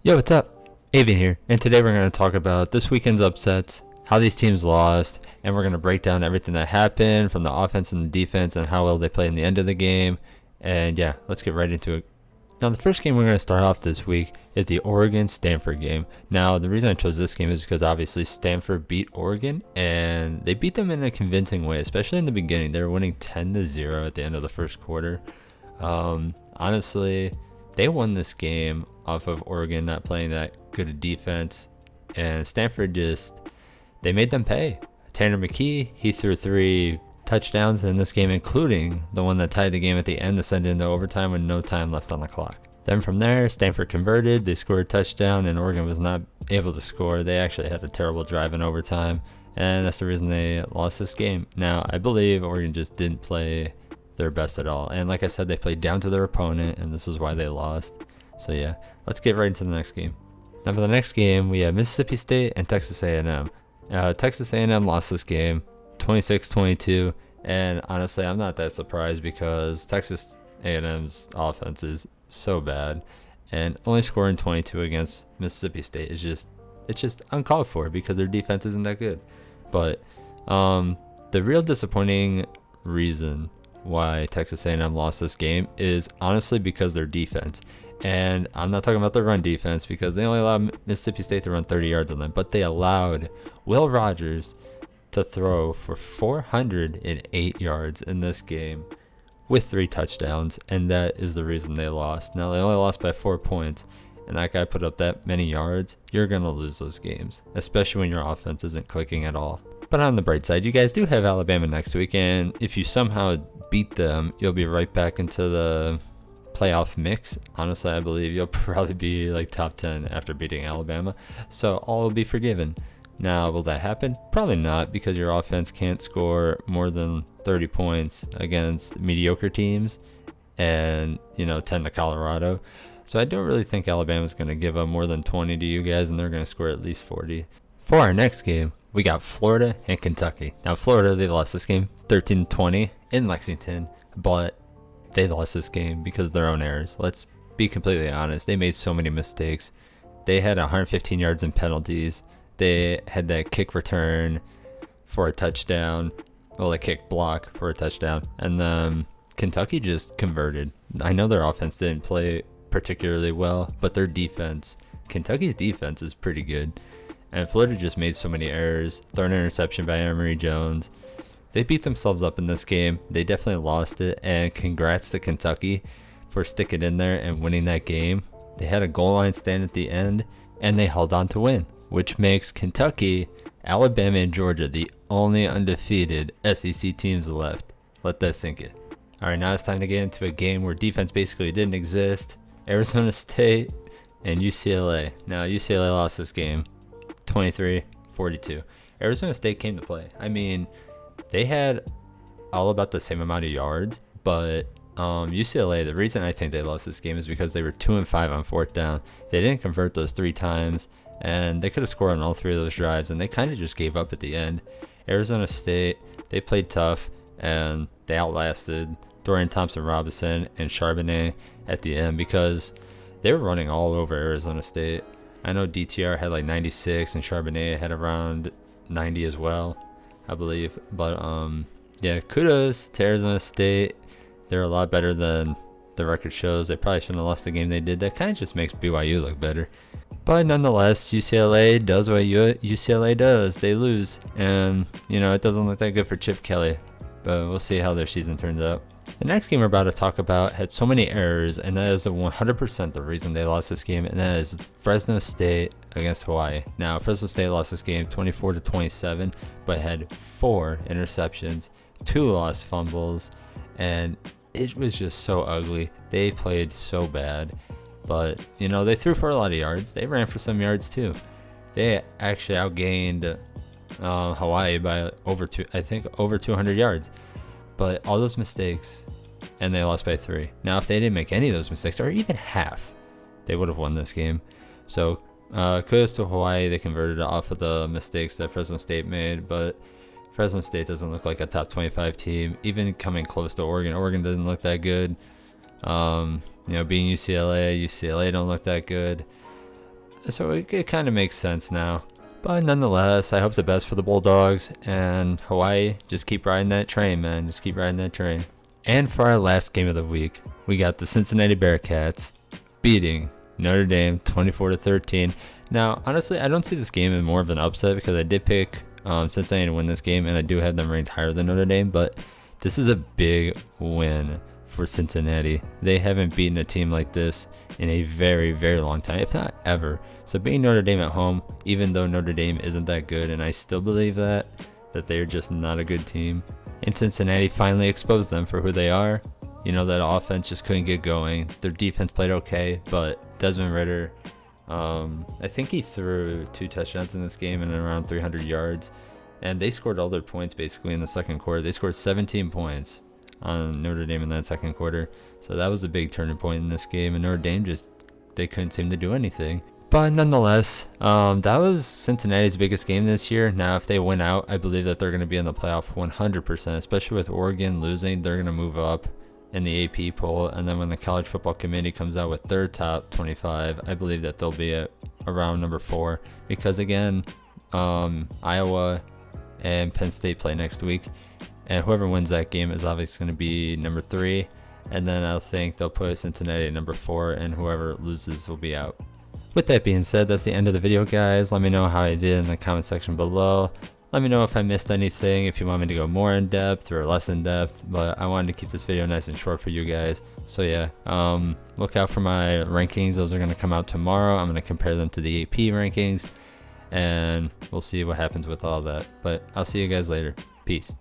Yo, what's up? Avian here, and today we're going to talk about this weekend's upsets, how these teams lost, and we're going to break down everything that happened from the offense and the defense and how well they played in the end of the game. And yeah, let's get right into it. Now, the first game we're going to start off this week is the Oregon-Stanford game. Now, the reason I chose this game is because obviously Stanford beat Oregon, and they beat them in a convincing way, especially in the beginning. They were winning 10-0 at the end of the first quarter. Honestly, they won this game off of Oregon not playing that good a defense, and Stanford they made them pay. Tanner McKee, he threw 3 touchdowns in this game, including the one that tied the game at the end to send it into overtime with no time left on the clock. Then from there, Stanford converted, they scored a touchdown, and Oregon was not able to score. They actually had a terrible drive in overtime, and that's the reason they lost this game. Now, I believe Oregon just didn't play their best at all, and like I said, they played down to their opponent, and this is why they lost. So yeah, let's get right into the next game. Now for the next game, we have Mississippi State and Texas A&M. Texas A&M lost this game 26-22, and honestly, I'm not that surprised because Texas A&M's offense is so bad, and only scoring 22 against Mississippi State is just uncalled for because their defense isn't that good. But the real disappointing reason why Texas A&M lost this game is honestly because their defense. And I'm not talking about the run defense because they only allowed Mississippi State to run 30 yards on them, but they allowed Will Rogers to throw for 408 yards in this game with 3 touchdowns, and that is the reason they lost. Now, they only lost by 4 points, and that guy put up that many yards. You're going to lose those games, especially when your offense isn't clicking at all. But on the bright side, you guys do have Alabama next week, and if you somehow beat them, you'll be right back into the playoff mix. Honestly, I believe you'll probably be like top 10 after beating Alabama, so all will be forgiven. Now, will that happen? Probably not, because your offense can't score more than 30 points against mediocre teams and 10 to Colorado. So I don't really think Alabama's going to give up more than 20 to you guys, and they're going to score at least 40. For our next game, we got Florida and Kentucky. Now, Florida, they lost this game 13-20 in Lexington, but they lost this game because of their own errors. Let's be completely honest. They made so many mistakes. They had 115 yards in penalties. They had that kick return for a touchdown. Well, a kick block for a touchdown. And then Kentucky just converted. I know their offense didn't play particularly well, but their defense, Kentucky's defense is pretty good. And Florida just made so many errors. Thrown interception by Emory Jones. They beat themselves up in this game. They definitely lost it, and congrats to Kentucky for sticking in there and winning that game. They had a goal line stand at the end, and they held on to win, which makes Kentucky, Alabama, and Georgia the only undefeated SEC teams left. Let that sink in. All right, now it's time to get into a game where defense basically didn't exist. Arizona State and UCLA. Now, UCLA lost this game 23-42. Arizona State came to play. I mean, they had all about the same amount of yards, but UCLA, the reason I think they lost this game is because they were 2-5 on 4th down. They didn't convert those 3 times, and they could have scored on all 3 of those drives, and they kind of just gave up at the end. Arizona State, they played tough, and they outlasted Dorian Thompson-Robinson and Charbonnet at the end because they were running all over Arizona State. I know DTR had like 96, and Charbonnet had around 90 as well, I believe. But yeah, kudos to Arizona State. They're a lot better than the record shows. They probably shouldn't have lost the game they did. That kind of just makes BYU look better. But nonetheless, UCLA does what UCLA does. They lose, and it doesn't look that good for Chip Kelly. But we'll see how their season turns out. The next game we're about to talk about had so many errors, and that is 100% the reason they lost this game, and that is Fresno State against Hawaii. Now, Fresno State lost this game 24-27, but had 4 interceptions, 2 lost fumbles, and it was just so ugly. They played so bad, but they threw for a lot of yards. They ran for some yards too. They actually outgained Hawaii by over 200 yards. But all those mistakes, and they lost by 3. Now, if they didn't make any of those mistakes, or even half, they would have won this game. So, kudos to Hawaii. They converted off of the mistakes that Fresno State made, but Fresno State doesn't look like a top 25 team, even coming close to Oregon. Oregon doesn't look that good. Being UCLA don't look that good. So it kind of makes sense now. But nonetheless, I hope the best for the Bulldogs, and Hawaii, just keep riding that train, man. Just keep riding that train. And for our last game of the week, we got the Cincinnati Bearcats beating Notre Dame 24-13. Now, honestly, I don't see this game as more of an upset because I did pick Cincinnati to win this game, and I do have them ranked higher than Notre Dame, but this is a big win for Cincinnati. They haven't beaten a team like this in a very, very long time, if not ever. So beating Notre Dame at home, even though Notre Dame isn't that good, and I still believe that they're just not a good team, and Cincinnati finally exposed them for who they are. You know, that offense just couldn't get going. Their defense played okay, but Desmond Ridder, I think he threw 2 touchdowns in this game and around 300 yards. And they scored all their points basically in the second quarter. They scored 17 points on Notre Dame in that second quarter. So that was a big turning point in this game. And Notre Dame they couldn't seem to do anything. But nonetheless, that was Cincinnati's biggest game this year. Now, if they win out, I believe that they're going to be in the playoff 100%, especially with Oregon losing. They're going to move up in the AP poll. And then when the College Football Committee comes out with their top 25, I believe that they'll be at around number 4. Because, again, Iowa and Penn State play next week. And whoever wins that game is obviously going to be number 3. And then I think they'll put Cincinnati at number 4, and whoever loses will be out. With that being said, that's the end of the video, guys. Let me know how I did in the comment section below. Let me know if I missed anything, if you want me to go more in depth or less in depth. But I wanted to keep this video nice and short for you guys. So yeah, look out for my rankings. Those are going to come out tomorrow. I'm going to compare them to the AP rankings, and we'll see what happens with all that. But I'll see you guys later. Peace.